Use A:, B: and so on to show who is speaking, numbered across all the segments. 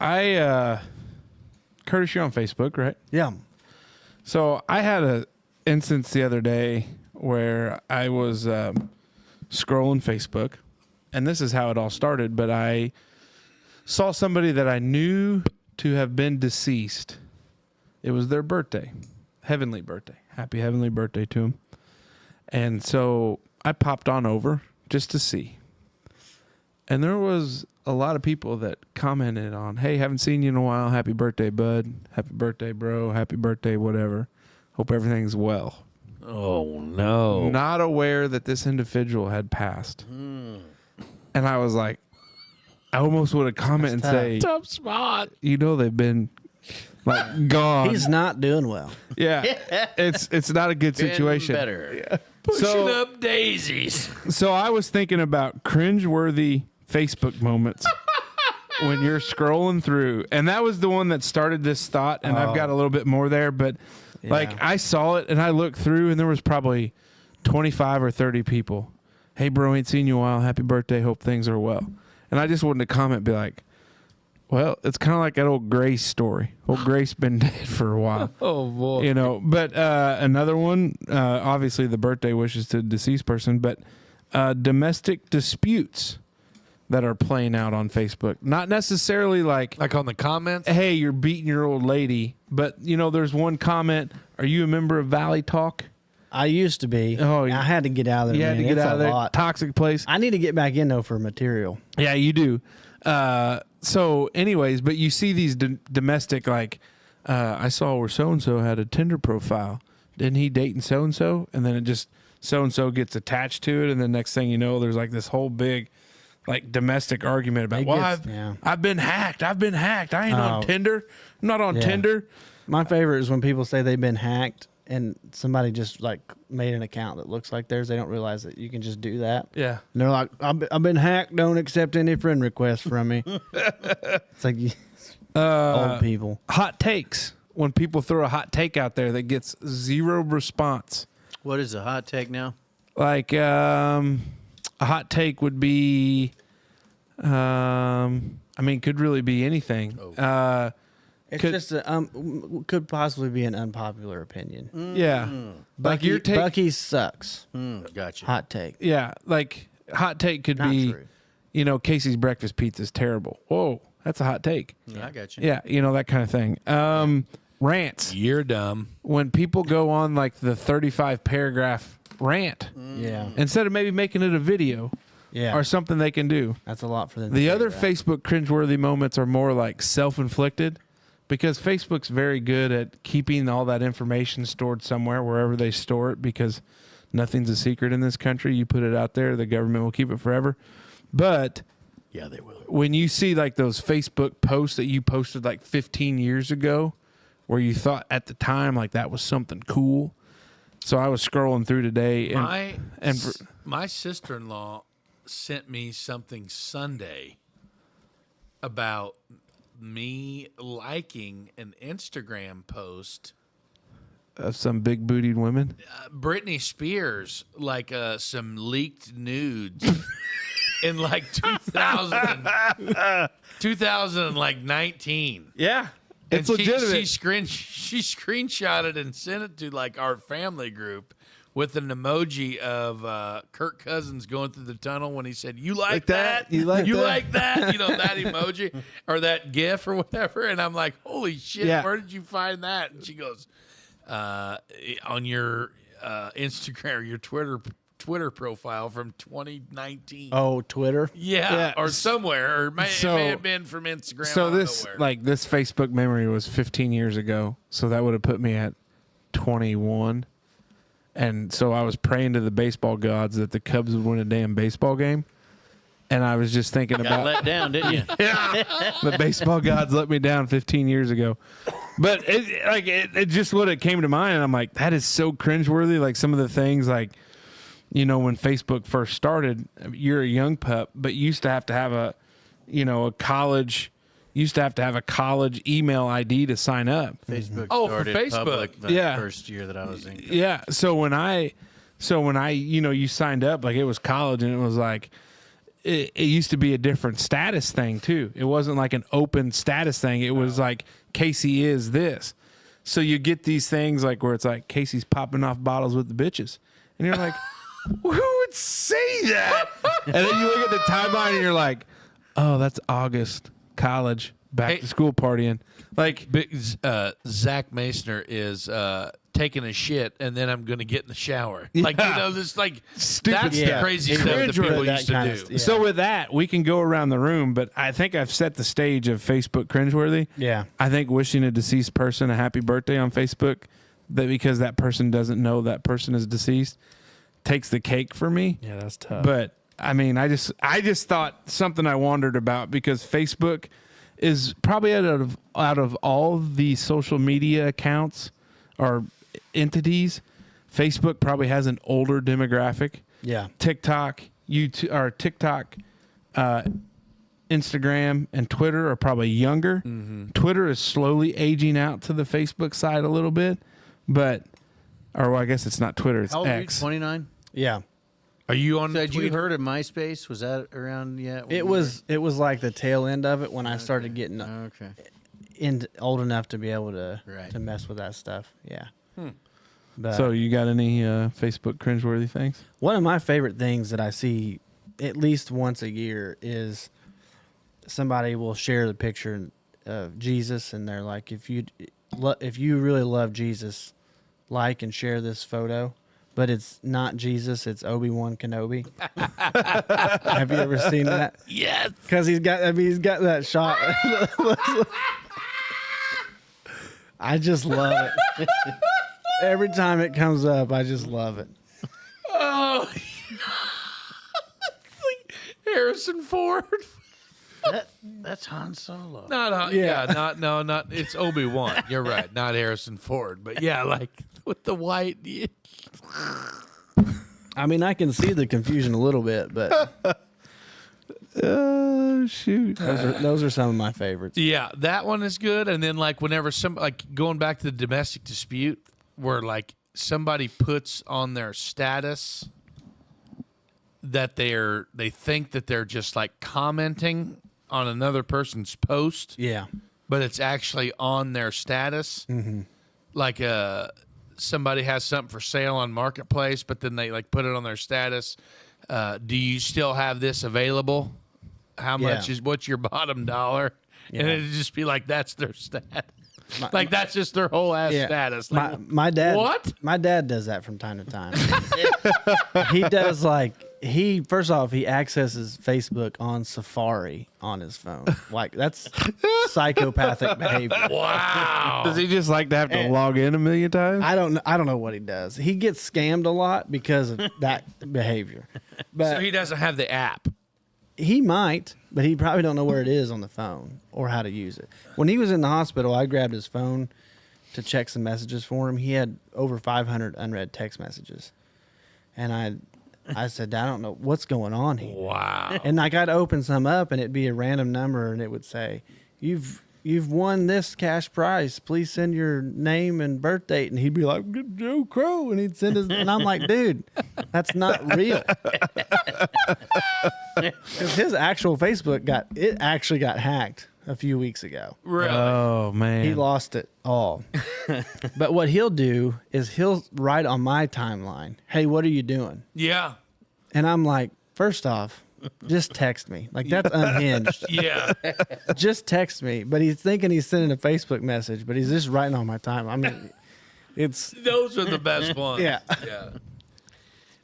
A: Curtis, you're on Facebook, right?
B: Yeah.
A: So I had a instance the other day where I was scrolling Facebook, and this is how it all started, but I saw somebody that I knew to have been deceased. It was their birthday, heavenly birthday. Happy heavenly birthday to them. And so I popped on over just to see. And there was a lot of people that commented on, hey, haven't seen you in a while. Happy birthday, bud. Happy birthday, bro. Happy birthday, whatever. Hope everything's well.
C: Oh, no.
A: Not aware that this individual had passed. And I was like, I almost would have commented and say,
C: Tough spot.
A: you know, they've been like gone.
B: He's not doing well.
A: Yeah. It's not a good situation.
C: Better.
A: Yeah.
C: Pushing up daisies.
A: So I was thinking about cringeworthy Facebook moments when you're scrolling through. And that was the one that started this thought. And I've got a little bit more there. But like I saw it and I looked through and there was probably 25 or 30 people. Hey, bro, ain't seen you in a while. Happy birthday. Hope things are well. And I just wanted to comment, be like, well, it's kind of like that old Grace story. Old Grace been dead for a while.
C: Oh, boy.
A: You know, but another one, obviously the birthday wishes to the deceased person, but domestic disputes that are playing out on Facebook. Not necessarily like
C: on the comments?
A: hey, you're beating your old lady, but, you know, there's one comment, are you a member of Valley Talk?
B: I used to be.
A: Oh,
B: I had to get out of there.
A: You had to
B: man.
A: get
B: It's
A: out
B: a
A: of there.
B: lot.
A: Toxic place.
B: I need to get back in, though, for material.
A: Yeah, you do. So anyways, but you see these domestic, like, I saw where so-and-so had a Tinder profile. Didn't he dating so-and-so? And then it just, so-and-so gets attached to it. And then next thing you know, there's like this whole big, like, domestic argument about, I've been hacked. I ain't on Tinder. I'm not on Tinder.
B: My favorite is when people say they've been hacked and somebody just like made an account that looks like theirs. They don't realize that you can just do that.
A: Yeah.
B: And they're like, I've been hacked. Don't accept any friend requests from me. It's like old people.
A: Hot takes. When people throw a hot take out there that gets zero response.
D: What is a hot take now?
A: Like, a hot take would be, I mean, could really be anything.
B: It's just could possibly be an unpopular opinion.
A: Yeah. Like your take.
B: Bucky sucks.
D: Gotcha.
B: Hot take.
A: Yeah. Like hot take could
B: Not
A: be,
B: true.
A: you know, Casey's breakfast pizza is terrible. Whoa. That's a hot take.
D: I got you.
A: Yeah. You know, that kind of thing. Rants.
C: You're dumb.
A: When people go on like the 35 paragraph rant.
B: Yeah.
A: Instead of maybe making it a video.
B: Yeah.
A: Or something they can do.
B: That's a lot for them.
A: The other Facebook cringeworthy moments are more like self-inflicted because Facebook's very good at keeping all that information stored somewhere, wherever they store it, because nothing's a secret in this country. You put it out there, the government will keep it forever. But
D: Yeah, they will.
A: when you see like those Facebook posts that you posted like 15 years ago, where you thought at the time like that was something cool. So I was scrolling through today and
C: my sister-in-law sent me something Sunday about me liking an Instagram post
A: of some big bootied women.
C: Britney Spears, like some leaked nudes in like 2019.
A: Yeah. It's
C: And
A: legitimate.
C: She screenshotted and sent it to like our family group with an emoji of Kirk Cousins going through the tunnel when he said, "You like that?
A: You like that?
C: like that?" You know, that emoji or that GIF or whatever. And I'm like, "Holy shit!
A: Yeah.
C: Where did you find that?" And she goes, "On your Instagram or your Twitter profile from 2019."
B: Oh, Twitter.
C: Yeah, or somewhere, or it may have been from Instagram.
A: So this
C: nowhere.
A: this Facebook memory was 15 years ago. So that would have put me at 21. And so I was praying to the baseball gods that the Cubs would win a damn baseball game. And I was just thinking
D: Got
A: about
D: let down, didn't you?
A: the baseball gods let me down 15 years ago. But it just what it came to mind. And I'm like, that is so cringeworthy. Like some of the things like, you know, when Facebook first started, you're a young pup, but you used to have a college email ID to sign up.
D: Facebook
C: Oh, for
D: started
C: Facebook.
D: public the
A: Yeah.
D: first year that I was in.
A: Yeah. So when I, you know, you signed up, like it was college and it was like, it used to be a different status thing too. It wasn't like an open status thing. It was like Casey is this. So you get these things like where it's like Casey's popping off bottles with the bitches, and you're like, who would say that? And then you look at the timeline and you're like, oh, that's August, college, back to school partying. Like
C: Zach Masner is taking a shit, and then I'm going to get in the shower. Like, this like
A: Stupid
C: that's
A: stuff.
C: the crazy stuff that people used to do.
A: So with that, we can go around the room, but I think I've set the stage of Facebook cringeworthy.
B: Yeah.
A: I think wishing a deceased person a happy birthday on Facebook, that because that person doesn't know that person is deceased, takes the cake for me.
B: Yeah, that's tough.
A: But I mean, I just thought something I wondered about, because Facebook is probably out of all the social media accounts or entities, Facebook probably has an older demographic.
B: Yeah.
A: TikTok, Instagram, and Twitter are probably younger.
C: Mm-hmm.
A: Twitter is slowly aging out to the Facebook side a little bit, but, or well, I guess it's not Twitter, it's
D: How old are you?
A: X.
D: 29?
B: Yeah.
C: Are you on?
D: So had you
C: Twitter?
D: heard of MySpace? Was that around yet?
B: It was like the tail end of it when I started getting
D: Okay.
B: old enough to be able to
D: Right.
B: to mess with that stuff. Yeah. But
A: So you got any Facebook cringeworthy things?
B: one of my favorite things that I see at least once a year is somebody will share the picture of Jesus, and they're like, if you really love Jesus, like and share this photo. But it's not Jesus, it's Obi-Wan Kenobi. Have you ever seen that?
C: Yes.
B: Because he's got that shot. I just love it. Every time it comes up, I just love it.
C: Oh, Harrison Ford.
D: That's Han Solo.
C: Not not. It's Obi-Wan. You're right. Not Harrison Ford, but yeah, like with the white.
B: I mean, I can see the confusion a little bit, but
A: Shoot.
B: those are some of my favorites.
C: Yeah, that one is good. And then like whenever going back to the domestic dispute, where like somebody puts on their status that they think that they're just like commenting on another person's post,
B: Yeah.
C: but it's actually on their status. Mm-hmm. Like somebody has something for sale on Marketplace, but then they like put it on their status. Do you still have this available? How much what's your bottom dollar?
B: Yeah.
C: And it'd just be like, that's their status. Like that's just their whole ass status. Like,
B: My dad.
C: What?
B: My dad does that from time to time. He does first off, he accesses Facebook on Safari on his phone. Like that's psychopathic behavior.
C: wow.
A: Does he just like to have to log in a million times?
B: I don't know what he does. He gets scammed a lot because of that behavior. But
C: So he doesn't have the app.
B: he might, but he probably don't know where it is on the phone or how to use it. When he was in the hospital, I grabbed his phone to check some messages for him. He had over 500 unread text messages. And I said, I don't know what's going on here.
C: Wow.
B: And like I'd open some up and it'd be a random number and it would say, You've won this cash prize. Please send your name and birth date. And he'd be like, Joe Crow. And he'd send his, and I'm like, dude, that's not real. Because his actual Facebook actually got hacked a few weeks ago.
C: Really?
A: Oh, man.
B: He lost it all. But what he'll do is he'll write on my timeline, hey, what are you doing?
C: Yeah.
B: And I'm like, first off, just text me. Like, that's unhinged.
C: Yeah.
B: Just text me. But he's thinking he's sending a Facebook message, but he's just writing on my time. I mean, it's...
C: Those are the best ones.
B: Yeah.
C: Yeah.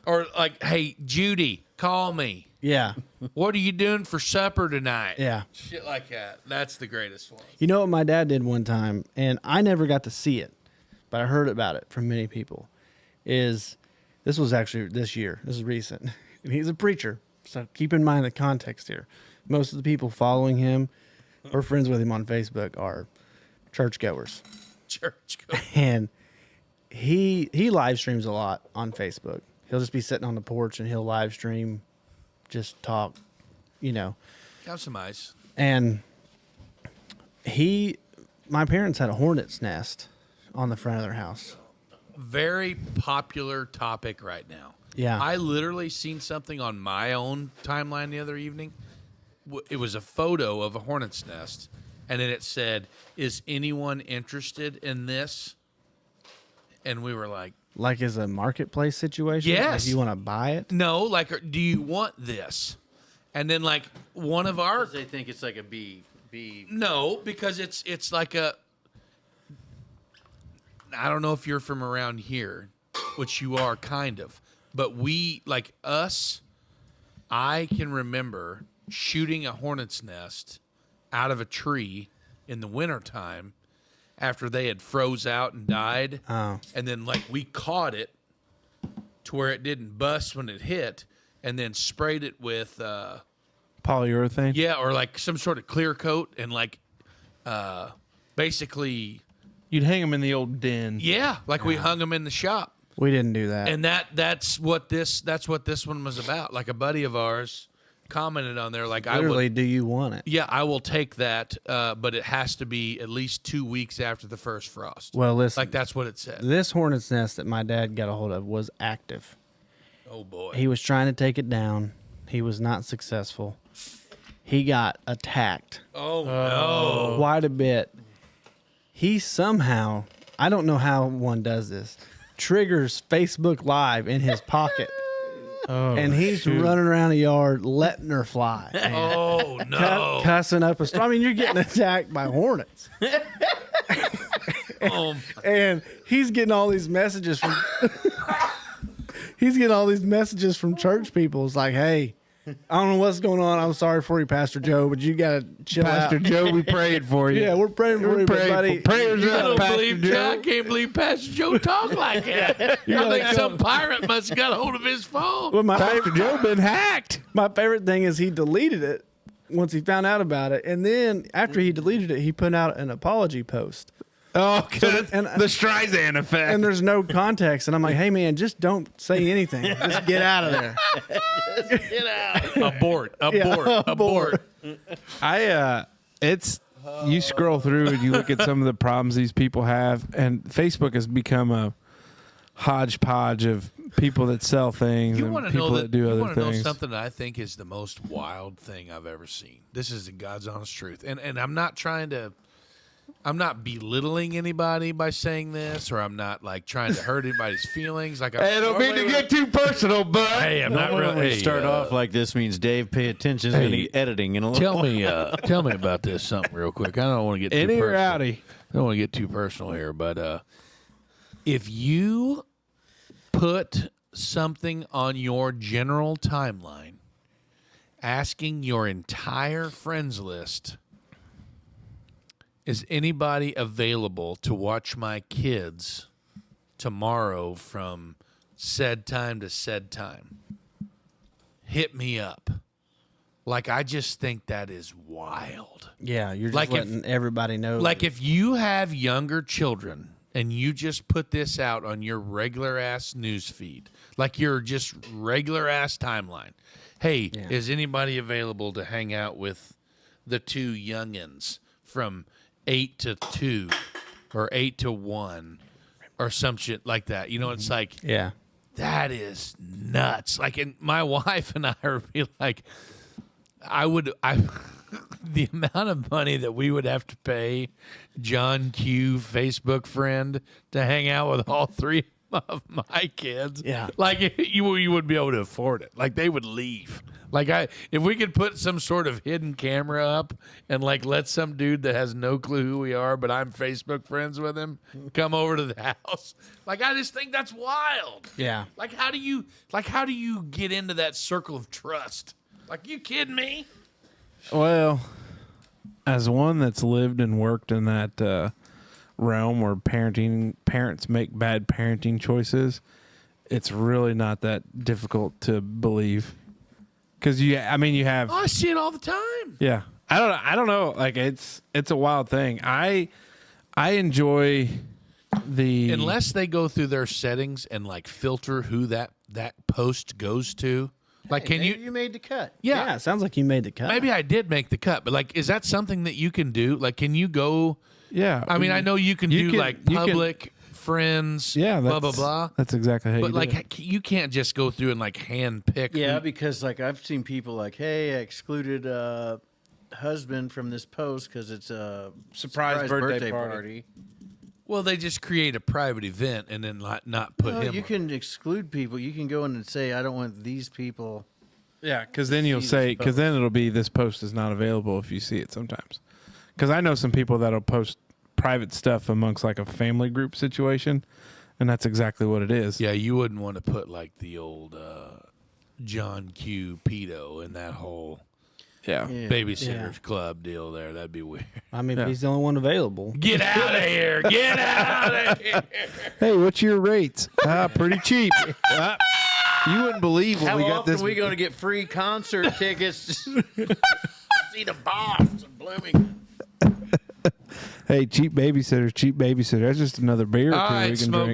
C: Or like, hey, Judy, call me.
B: Yeah.
C: What are you doing for supper tonight?
B: Yeah.
C: Shit like that. That's the greatest one.
B: You know what my dad did one time, and I never got to see it, but I heard about it from many people, this was actually this year. This is recent. And he's a preacher, so keep in mind the context here. Most of the people following him or friends with him on Facebook are churchgoers.
C: Church.
B: And he live streams a lot on Facebook. He'll just be sitting on the porch and he'll live stream, just talk,
C: Have some ice.
B: And my parents had a hornet's nest on the front of their house.
C: Very popular topic right now.
B: Yeah.
C: I literally seen something on my own timeline the other evening. It was a photo of a hornet's nest, and then it said, "Is anyone interested in this?" And we were like,
B: Like as a marketplace situation?
C: Yes.
B: Like you want to buy it?
C: "No, like, do you want this?" And then like one of our
D: They think it's like a bee.
C: no, because it's like a. I don't know if you're from around here, which you are kind of, but we like us. I can remember shooting a hornet's nest out of a tree in the wintertime after they had froze out and died.
B: Oh.
C: And then like we caught it to where it didn't bust when it hit, and then sprayed it with
A: Polyurethane.
C: yeah, or like some sort of clear coat, and like basically
A: You'd hang them in the old den.
C: yeah, like we hung them in the shop.
B: We didn't do that.
C: And that's what this one was about. Like a buddy of ours commented on there, like
B: Literally,
C: I would,
B: do you want it?
C: yeah, I will take that, but it has to be at least 2 weeks after the first frost.
B: Well, listen.
C: Like that's what it said.
B: This hornet's nest that my dad got a hold of was active.
C: Oh boy.
B: He was trying to take it down. He was not successful. He got attacked
C: Oh no.
B: quite a bit. He somehow, I don't know how one does this, triggers Facebook Live in his pocket.
A: Oh,
B: And he's running around the yard letting her fly. man.
C: Oh no.
B: Cussing up a storm. I mean, you're getting attacked by hornets.
C: Oh,
B: And he's getting all these messages from church people. It's like, hey, I don't know what's going on. I'm sorry for you, Pastor Joe, but you gotta chill
A: Pastor
B: out.
A: Joe, we prayed for you.
B: Yeah, we're praying for you, buddy.
A: Prayers
C: I
A: up,
C: don't
A: Pastor
C: believe
A: Joe.
C: I can't believe Pastor Joe talked like that. I think some pirate must have got hold of his phone.
B: Well,
A: Pastor Joe been hacked.
B: my favorite thing is he deleted it once he found out about it, and then after he deleted it, he put out an apology post.
A: Oh,
B: and-
A: the Streisand effect.
B: And there's no context, and I'm like, hey man, just don't say anything. Just get out of there.
C: Abort.
B: Yeah,
C: Abort.
A: It's you scroll through and you look at some of the problems these people have, and Facebook has become a hodgepodge of people that sell things
C: You
A: and
C: want to
A: people
C: know
A: that do
C: you
A: other
C: want to know
A: things.
C: something that I think is the most wild thing I've ever seen. This is the God's honest truth, and I'm not belittling anybody by saying this, or I'm not like trying to hurt anybody's feelings. Like
A: Hey, I don't mean to get too personal, but
C: Hey, I'm not
D: Normally when
C: really.
D: we start off like this means Dave, pay attention to any editing in a little
C: Tell me about this something real quick. I don't want to get too
A: any or
C: personal.
A: outy.
C: I don't want to get too personal here, but if you put something on your general timeline asking your entire friends list, is anybody available to watch my kids tomorrow from said time to said time? Hit me up. Like, I just think that is wild.
B: Yeah, you're just
C: Like if-
B: letting everybody know.
C: Like, if you have younger children and you just put this out on your regular ass news feed, like your just regular ass timeline, hey,
B: Yeah.
C: is anybody available to hang out with the two youngins from 8 to 2 or 8 to 1 or some shit like that? You know, it's like,
B: yeah,
C: that is nuts. Like, and my wife and I are be like, the amount of money that we would have to pay John Q, Facebook friend, to hang out with all three of my kids.
B: Yeah.
C: Like, you wouldn't be able to afford it. Like, they would leave. Like, if we could put some sort of hidden camera up and like let some dude that has no clue who we are, but I'm Facebook friends with him, come over to the house. Like, I just think that's wild.
B: yeah.
C: Like, how do you get into that circle of trust? Like, you kidding me?
A: Well, as one that's lived and worked in that realm where parents make bad parenting choices, it's really not that difficult to believe. Because you have.
C: Oh, I see it all the time.
A: Yeah, I don't know. Like it's a wild thing. I enjoy the
C: Unless they go through their settings and like filter who that post goes to. Like, can
D: Maybe
C: you?
D: you made the cut.
B: Yeah, it sounds like you made the cut.
C: Maybe I did make the cut, but like, is that something that you can do? Like, can you go?
A: yeah.
C: I mean, I know you can do like public friends.
A: Yeah,
C: blah blah
A: that's-
C: blah.
A: That's exactly how
C: But
A: you do it.
C: like, you can't just go through and like hand pick.
D: Yeah, because like I've seen people like, hey, I excluded husband from this post because it's a
A: Surprise birthday party.
C: Well, they just create a private event and then not put
D: No,
C: him.
D: you
C: on.
D: can exclude people. You can go in and say, I don't want these people.
A: Yeah, because then you'll
D: see
A: say,
D: this
A: because then it'll be this post is not available if you see it sometimes. Because I know some people that'll post private stuff amongst like a family group situation, and that's exactly what it is.
C: Yeah, you wouldn't want to put like the old John Q. Pedo in that whole
A: Yeah.
C: babysitters club deal there. That'd be weird.
B: I mean, if he's the only one available.
C: Get out of here! Get out of here!
A: Hey, what's your rates? Pretty cheap.
D: You wouldn't believe when
A: How
D: we got
A: often
D: this. We're going to get free concert tickets to see the boss in Bloomington.
A: Hey, cheap babysitter, cheap babysitter. That's just another beer or two
C: All right,
A: we can
C: Smoke.
A: drink.